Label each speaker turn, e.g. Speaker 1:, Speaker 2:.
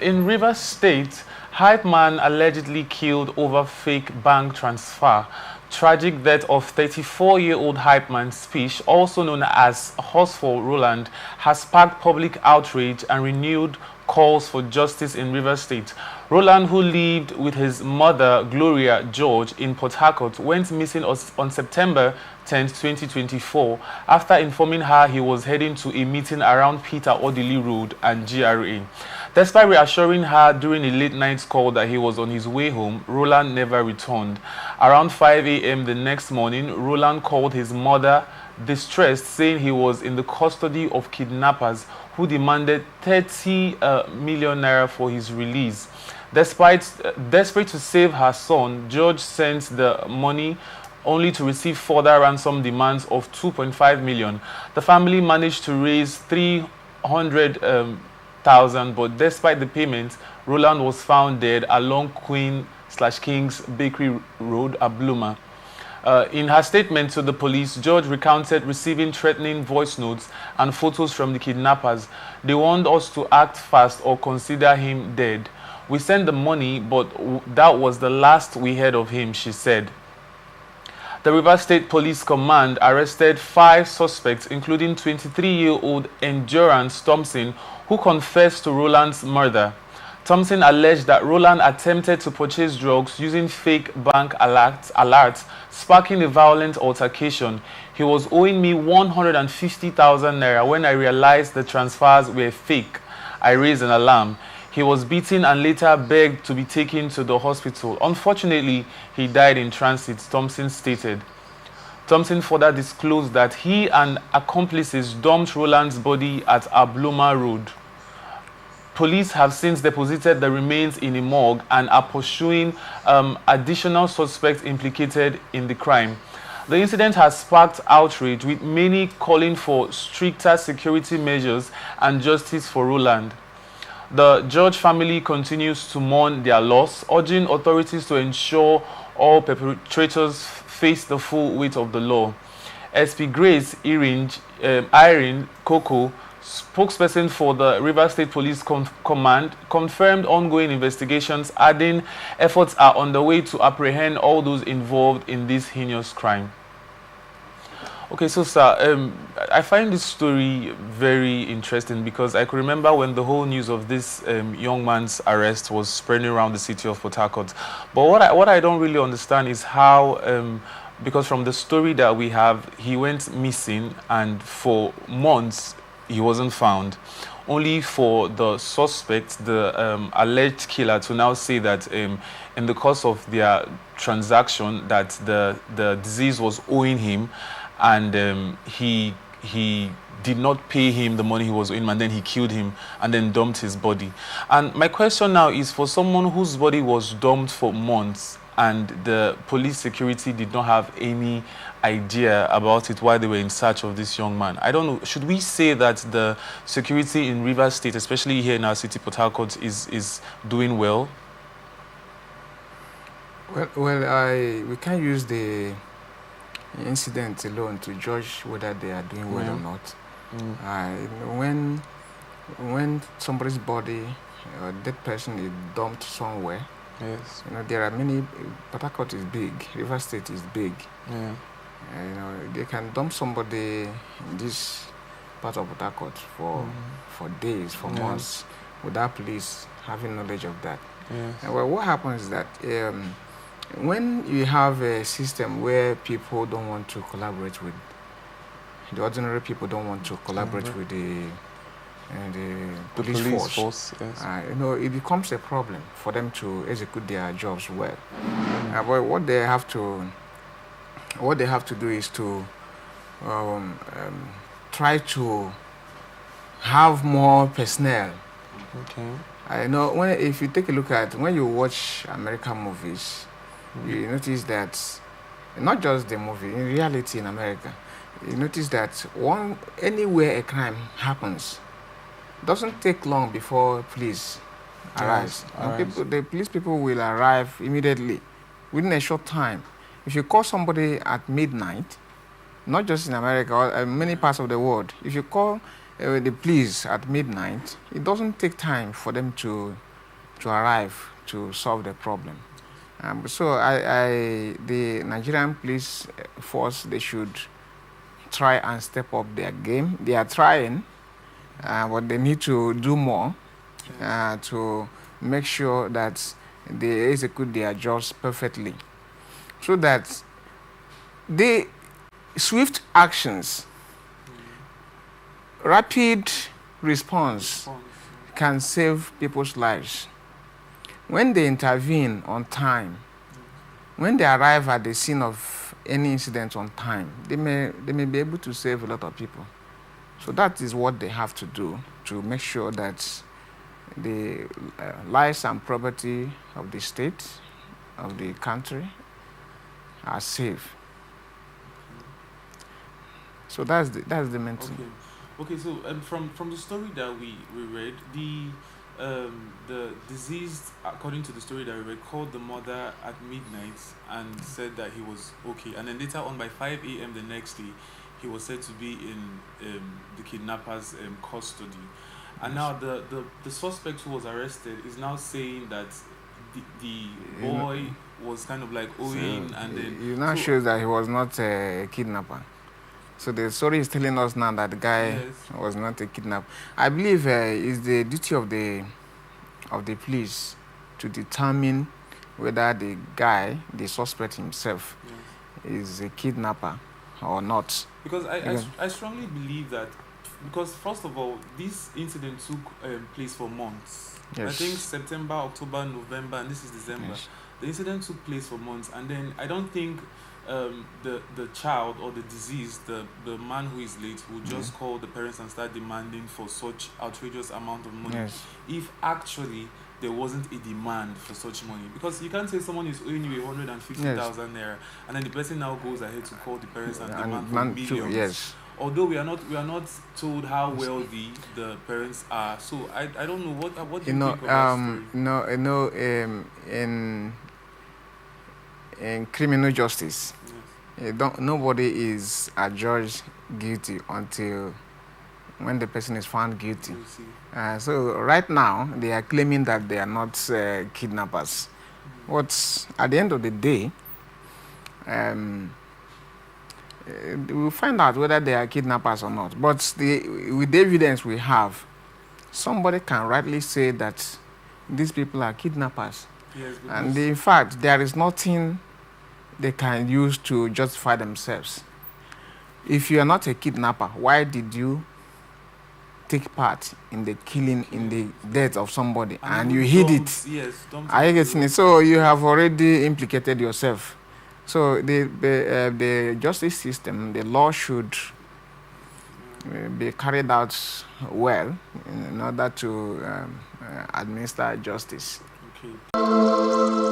Speaker 1: In Rivers State, Hypeman allegedly killed over fake bank transfer. Tragic death of 34-year-old Hypeman Speesh, also known as Horsefall Rowland, has sparked public outrage and renewed calls for justice in Rivers State. Rowland, who lived with his mother, Gloria George, in Port Harcourt, went missing on September 10, 2024, after informing her he was heading to a meeting around Peter Odili Road and GRA. Despite reassuring her during a late-night call that he was on his way home, Rowland never returned. Around 5 a.m. the next morning, Rowland called his mother distressed, saying he was in the custody of kidnappers who demanded 30 million naira for his release. Desperate to save her son, George sent the money only to receive further ransom demands of 2.5 million. The family managed to raise 300,000, but despite the payment, Rowland was found dead along Queen/King's Bakery Road, Abluma. In her statement to the police, George recounted receiving threatening voice notes and photos from the kidnappers. They warned us to act fast or consider him dead. We sent the money, but that was the last we heard of him, she said. The Rivers State Police Command arrested 5 suspects, including 23-year-old Endurance Thompson, who confessed to Rowland's murder. Thompson alleged that Rowland attempted to purchase drugs using fake bank alerts, sparking a violent altercation. He was owing me 150,000 naira. When I realized the transfers were fake, I raised an alarm. He was beaten and later begged to be taken to the hospital. Unfortunately, he died in transit, Thompson stated. Thompson further disclosed that he and accomplices dumped Rowland's body at Abluma Road. Police have since deposited the remains in a morgue and are pursuing additional suspects implicated in the crime. The incident has sparked outrage, with many calling for stricter security measures and justice for Rowland. The George family continues to mourn their loss, urging authorities to ensure all perpetrators face the full weight of the law. SP Grace Irene Coco, spokesperson for the Rivers State Police Command, confirmed ongoing investigations, adding efforts are underway to apprehend all those involved in this heinous crime. Okay, so sir, I find this story very interesting because I could remember when the whole news of this young man's arrest was spreading around the city of Port Harcourt. But what I don't really understand is how, because from the story that we have, he went missing and for months he wasn't found, only for the suspect, the alleged killer, to now say that in the course of their transaction that the disease was owing him, and he did not pay him the money he was owing, and then he killed him and then dumped his body. And my question now is, for someone whose body was dumped for months and the police security did not have any idea about it while they were in search of this young man, I don't know, should we say that the security in Rivers State, especially here in our city, Port Harcourt, is doing well?
Speaker 2: Well, we can't use the incident alone to judge whether they are doing well or not. When somebody's body, a dead person, is dumped somewhere,
Speaker 1: yes,
Speaker 2: there are many. Port Harcourt is big. River State is big.
Speaker 1: Yeah.
Speaker 2: They can dump somebody in this part of Port Harcourt for days, for months, without police having knowledge of that.
Speaker 1: Yes.
Speaker 2: Well, what happens is that when you have a system where people don't want to collaborate with, the ordinary people don't want to collaborate with the police force,
Speaker 1: yes.
Speaker 2: It becomes a problem for them to execute their jobs well. But what they have to do is to try to have more personnel.
Speaker 1: Okay.
Speaker 2: I know if you take a look at, when you watch American movies, you notice that not just the movie, in reality in America, you notice that anywhere a crime happens, doesn't take long before police arrives. The police people will arrive immediately, within a short time. If you call somebody at midnight, not just in America, or many parts of the world, if you call the police at midnight, it doesn't take time for them to to arrive to solve the problem. So the Nigerian police force, they should try and step up their game. They are trying, but they need to do more to make sure that they execute their jobs perfectly, so that the swift actions, rapid response can save people's lives. When they intervene on time, when they arrive at the scene of any incident on time, they may be able to save a lot of people. So that is what they have to do to make sure that the lives and property of the state, of the country, are safe. So that's the main thing.
Speaker 1: Okay. So from the story that we read, the deceased, according to the story that we read, called the mother at midnight and said that he was okay, and then later on by 5 a.m. the next day, he was said to be in the kidnappers' custody. And now the suspect who was arrested is now saying that the boy was kind of like owing, and then
Speaker 2: it now shows that he was not a kidnapper. So the story is telling us now that the guy was not a kidnapper. I believe it's the duty of the police to determine whether the guy, the suspect himself, is a kidnapper or not.
Speaker 1: Because I strongly believe that, because first of all, this incident took place for months.
Speaker 2: Yes.
Speaker 1: I think September, October, November, and this is December.
Speaker 2: Yes.
Speaker 1: The incident took place for months, and then I don't think the child or the deceased, the man who is late, will just call the parents and start demanding for such outrageous amount of money.
Speaker 2: Yes.
Speaker 1: If actually there wasn't a demand for such money, because you can't say someone is owing you 150,000 naira, and then the person now goes ahead to call the parents and demand for millions.
Speaker 2: Yes.
Speaker 1: Although we are not told how wealthy the parents are, so I don't know what do you think of that story?
Speaker 2: In criminal justice, nobody is adjudged guilty until when the person is found guilty. So right now they are claiming that they are not kidnappers. But at the end of the day, we'll find out whether they are kidnappers or not. But with the evidence we have, somebody can rightly say that these people are kidnappers.
Speaker 1: Yes,
Speaker 2: and in fact, there is nothing they can use to justify themselves. If you are not a kidnapper, why did you take part in the killing, in the death of somebody, and you hid it?
Speaker 1: Yes,
Speaker 2: are you getting it? So you have already implicated yourself. So the justice system, the law should be carried out well in order to administer justice.
Speaker 1: Okay.